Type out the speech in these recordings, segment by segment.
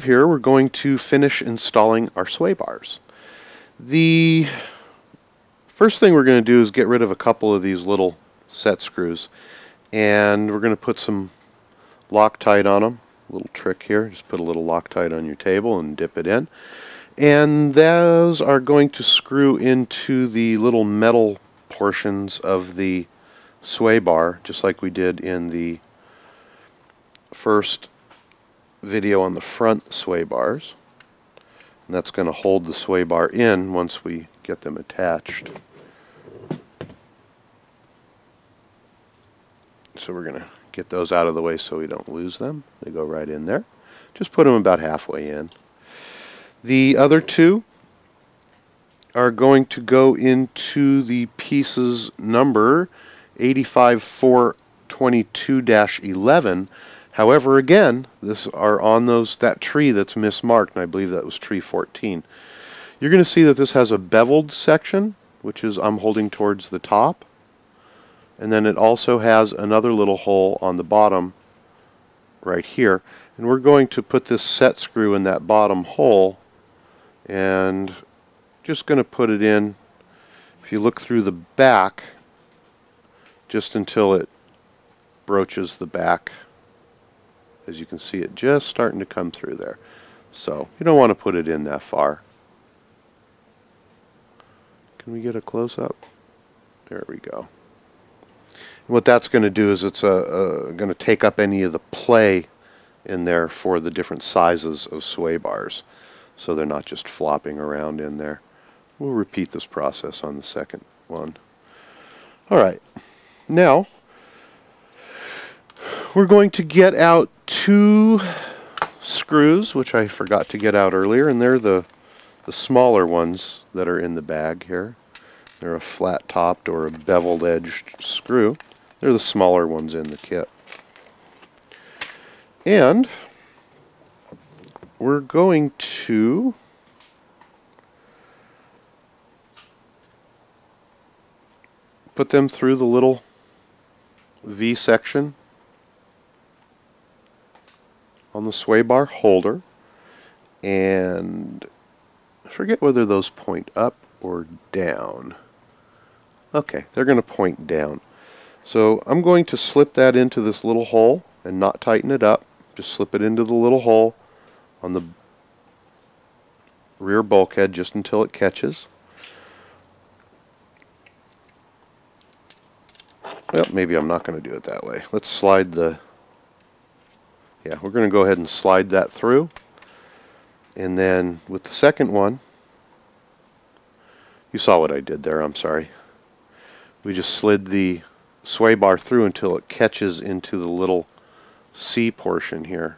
here, we're going to finish installing our sway bars. The first thing we're going to do is get rid of a couple of these little set screws, and we're going to put some Loctite on them. A little trick here, just put a little Loctite on your table and dip it in. And those are going to screw into the little metal portions of the sway bar, just like we did in the first video on the front sway bars. And that's going to hold the sway bar in once we get them attached. So we're going to get those out of the way so we don't lose them. They go right in there. Just put them about halfway in. The other two are going to go into the pieces number 85422-11. However, again, this are on that tree that's mismarked, and I believe that was tree 14. You're going to see that this has a beveled section, which is I'm holding towards the top, and then it also has another little hole on the bottom right here, and we're going to put this set screw in that bottom hole, and just going to put it in, if you look through the back, just until it broaches the back. As you can see, it just starting to come through there. So you don't want to put it in that far. Can we get a close-up? There we go. And what that's going to do is it's going to take up any of the play in there for the different sizes of sway bars, so they're not just flopping around in there. We'll repeat this process on the second one. Alright, now we're going to get out two screws, which I forgot to get out earlier, and they're the smaller ones that are in the bag here. They're a flat-topped or a beveled-edged screw. They're the smaller ones in the kit. And we're going to put them through the little V section on the sway bar holder, and I forget whether those point up or down. Okay, they're going to point down. So I'm going to slip that into this little hole and not tighten it up. Just slip it into the little hole on the rear bulkhead just until it catches. Well, maybe I'm not going to do it that way. Let's slide the... Yeah, we're going to go ahead and slide that through. And then with the second one, you saw what I did there, I'm sorry. We just slid the sway bar through until it catches into the little C portion here.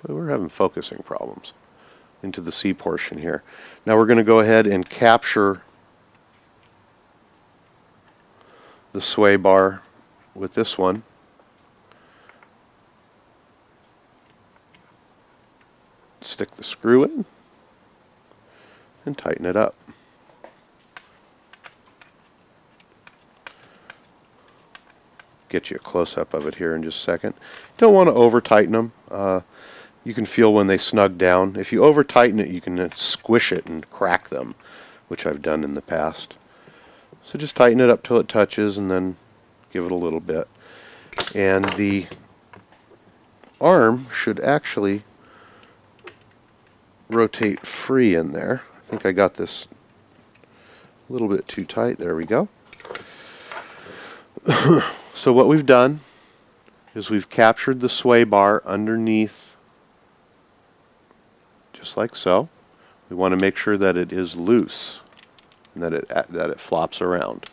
But we're having focusing problems. Into the C portion here. Now we're going to go ahead and capture the sway bar with this one. Stick the screw in and tighten it up. Get you a close-up of it here in just a second. Don't want to over-tighten them. You can feel when they snug down. If you over-tighten it, you can squish it and crack them, which I've done in the past. So just tighten it up till it touches and then give it a little bit. And the arm should actually rotate free in there. I think I got this a little bit too tight. There we go. So what we've done is we've captured the sway bar underneath, just like so. We want to make sure that it is loose and that it flops around.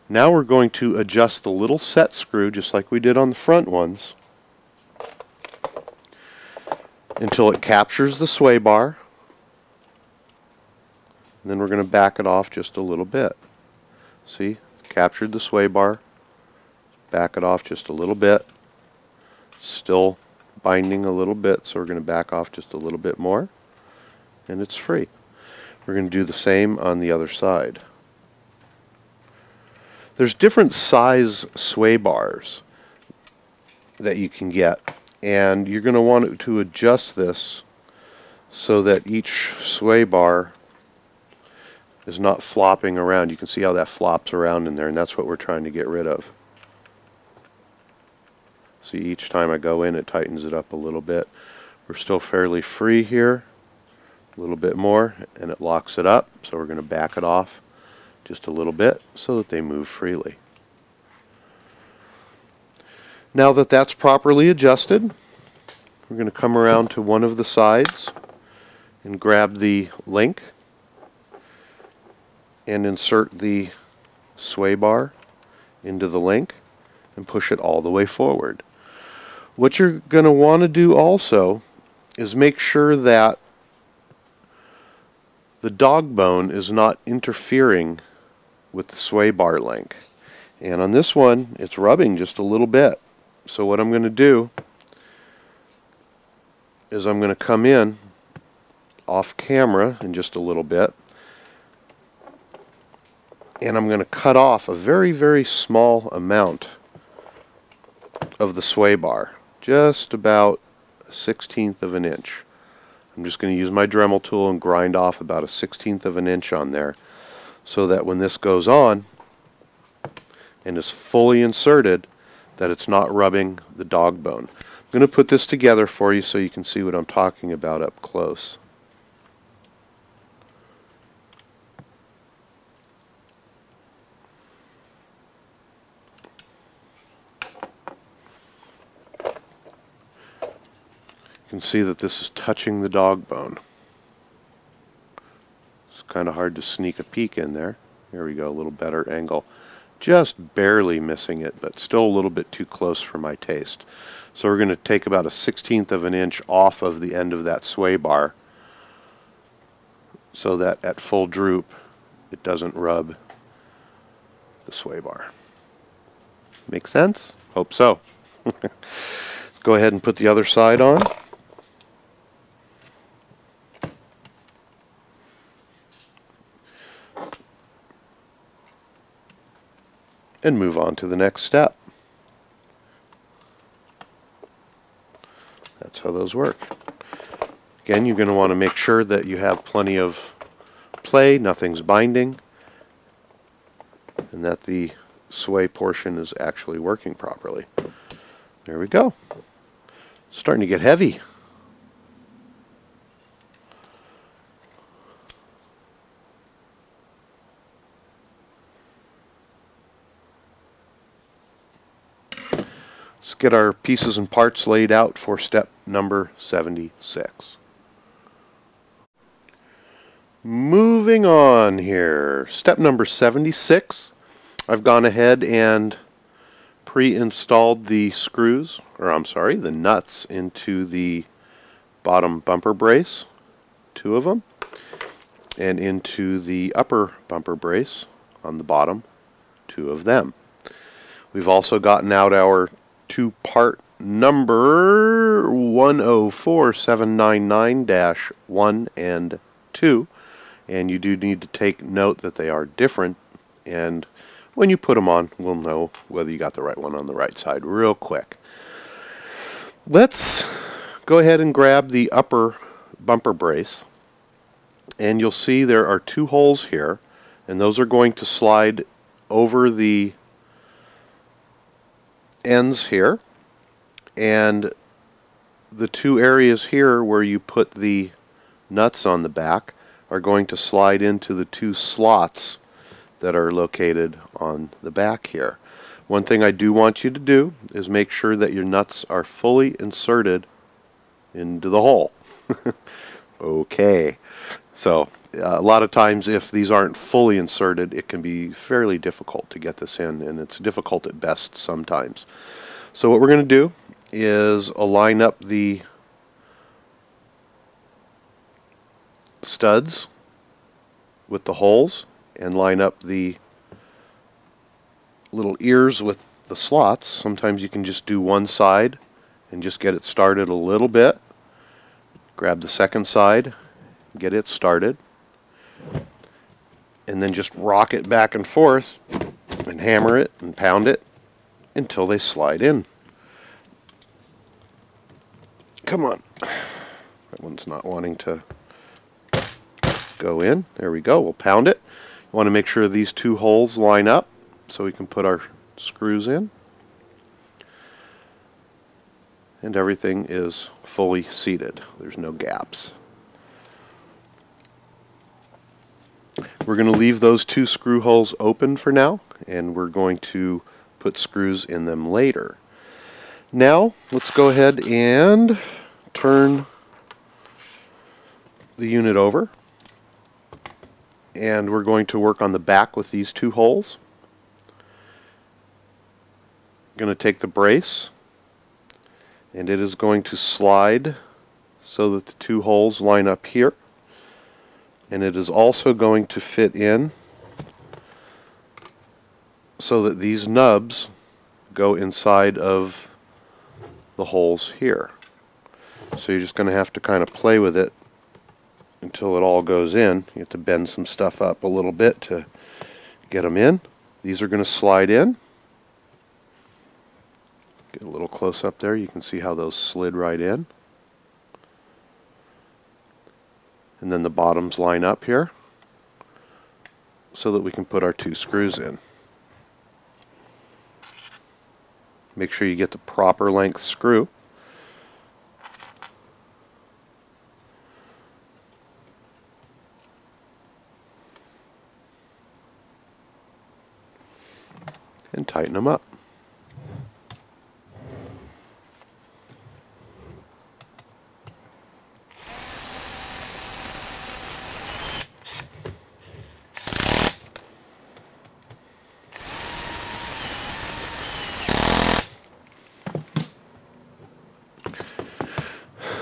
Now we're going to adjust the little set screw, just like we did on the front ones, until it captures the sway bar. And then we're going to back it off just a little bit. See, captured the sway bar, back it off just a little bit. Still binding a little bit, so we're going to back off just a little bit more, and it's free. We're going to do the same on the other side. There's different size sway bars. that you can get. And you're going to want to adjust this so that each sway bar is not flopping around. You can see how that flops around in there, and that's what we're trying to get rid of. See, each time I go in, it tightens it up a little bit. We're still fairly free here. A little bit more, and it locks it up. So we're going to back it off just a little bit so that they move freely. Now that that's properly adjusted, we're going to come around to one of the sides and grab the link and insert the sway bar into the link and push it all the way forward. What you're going to want to do also is make sure that the dog bone is not interfering with the sway bar link. And on this one, it's rubbing just a little bit. So what I'm going to do is I'm going to come in off camera in just a little bit, and I'm going to cut off a very, very small amount of the sway bar, just about 1/16 of an inch. I'm just going to use my Dremel tool and grind off about 1/16 of an inch on there, so that when this goes on and is fully inserted, that it's not rubbing the dog bone. I'm going to put this together for you so you can see what I'm talking about up close. You can see that this is touching the dog bone. It's kind of hard to sneak a peek in there. Here we go, a little better angle. Just barely missing it, but still a little bit too close for my taste. So we're going to take about 1/16 of an inch off of the end of that sway bar so that at full droop it doesn't rub the sway bar. Make sense? Hope so. Let's go ahead and put the other side on. And move on to the next step. That's how those work. Again, you're going to want to make sure that you have plenty of play, nothing's binding, and that the sway portion is actually working properly. There we go. Starting to get heavy. Let's get our pieces and parts laid out for step number 76. Moving on here. Step number 76. I've gone ahead and pre-installed the screws, or I'm sorry, the nuts into the bottom bumper brace, 2 of them, and into the upper bumper brace on the bottom, 2 of them. We've also gotten out our 2-part number 104799-1 and 2, and you do need to take note that they are different, and when you put them on, we'll know whether you got the right one on the right side real quick. Let's go ahead and grab the upper bumper brace, and you'll see there are 2 holes here, and those are going to slide over the ends here, and the 2 areas here where you put the nuts on the back are going to slide into the 2 slots that are located on the back here. One thing I do want you to do is make sure that your nuts are fully inserted into the hole. Okay, so a lot of times if these aren't fully inserted, it can be fairly difficult to get this in, and it's difficult at best sometimes. So what we're going to do is align up the studs with the holes and line up the little ears with the slots. Sometimes you can just do one side and just get it started a little bit. Grab the second side, get it started, and then just rock it back and forth and hammer it and pound it until they slide in. Come on. That one's not wanting to go in. There we go. We'll pound it. You want to make sure these two holes line up so we can put our screws in. And everything is fully seated. There's no gaps. We're going to leave those two screw holes open for now, and we're going to put screws in them later. Now, let's go ahead and turn the unit over, and we're going to work on the back with these two holes. I'm going to take the brace, and it is going to slide so that the two holes line up here, and it is also going to fit in so that these nubs go inside of the holes here. So you're just going to have to kind of play with it until it all goes in. You have to bend some stuff up a little bit to get them in. These are going to slide in. Get a little close up there. You can see how those slid right in. And then the bottoms line up here so that we can put our two screws in. Make sure you get the proper length screw. And tighten them up.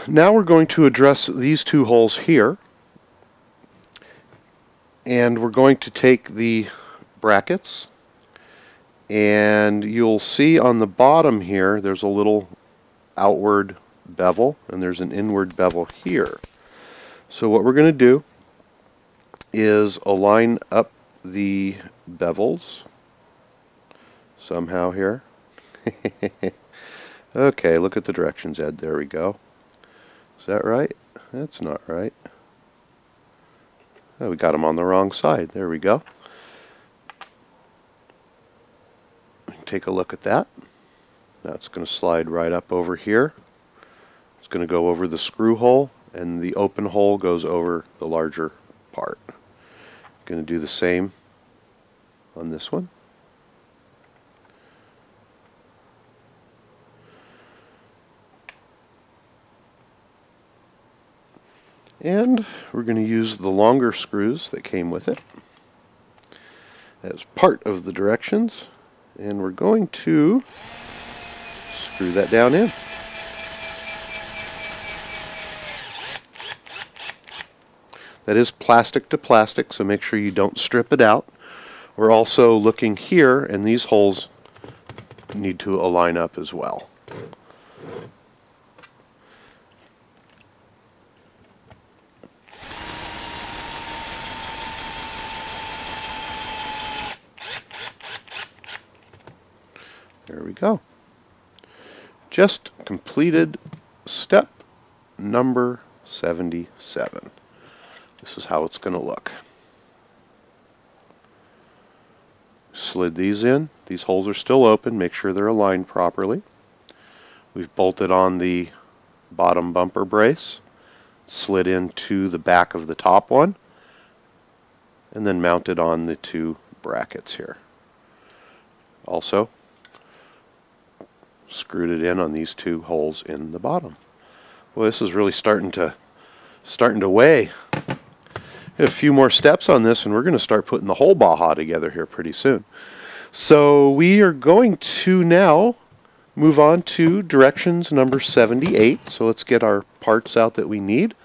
Now we're going to address these two holes here, and we're going to take the brackets, and you'll see on the bottom here there's a little outward bevel and there's an inward bevel here. So what we're going to do is align up the bevels somehow here. Okay, look at the directions, Ed. There we go. Is that right? That's not right. Oh, we got them on the wrong side. There we go. Take a look at that. Now it's going to slide right up over here. It's going to go over the screw hole, and the open hole goes over the larger part. Going to do the same on this one. And we're going to use the longer screws that came with it as part of the directions, and we're going to screw that down in. That is plastic to plastic, so make sure you don't strip it out. We're also looking here, and these holes need to align up as well. There we go. Just completed step number 77. This is how it's going to look. Slid these in. These holes are still open. Make sure they're aligned properly. We've bolted on the bottom bumper brace, slid into the back of the top one, and then mounted on the two brackets here. Also, screwed it in on these two holes in the bottom. Well, this is really starting to weigh. We have a few more steps on this, and we're going to start putting the whole Baja together here pretty soon. So we are going to now move on to directions number 78. So let's get our parts out that we need.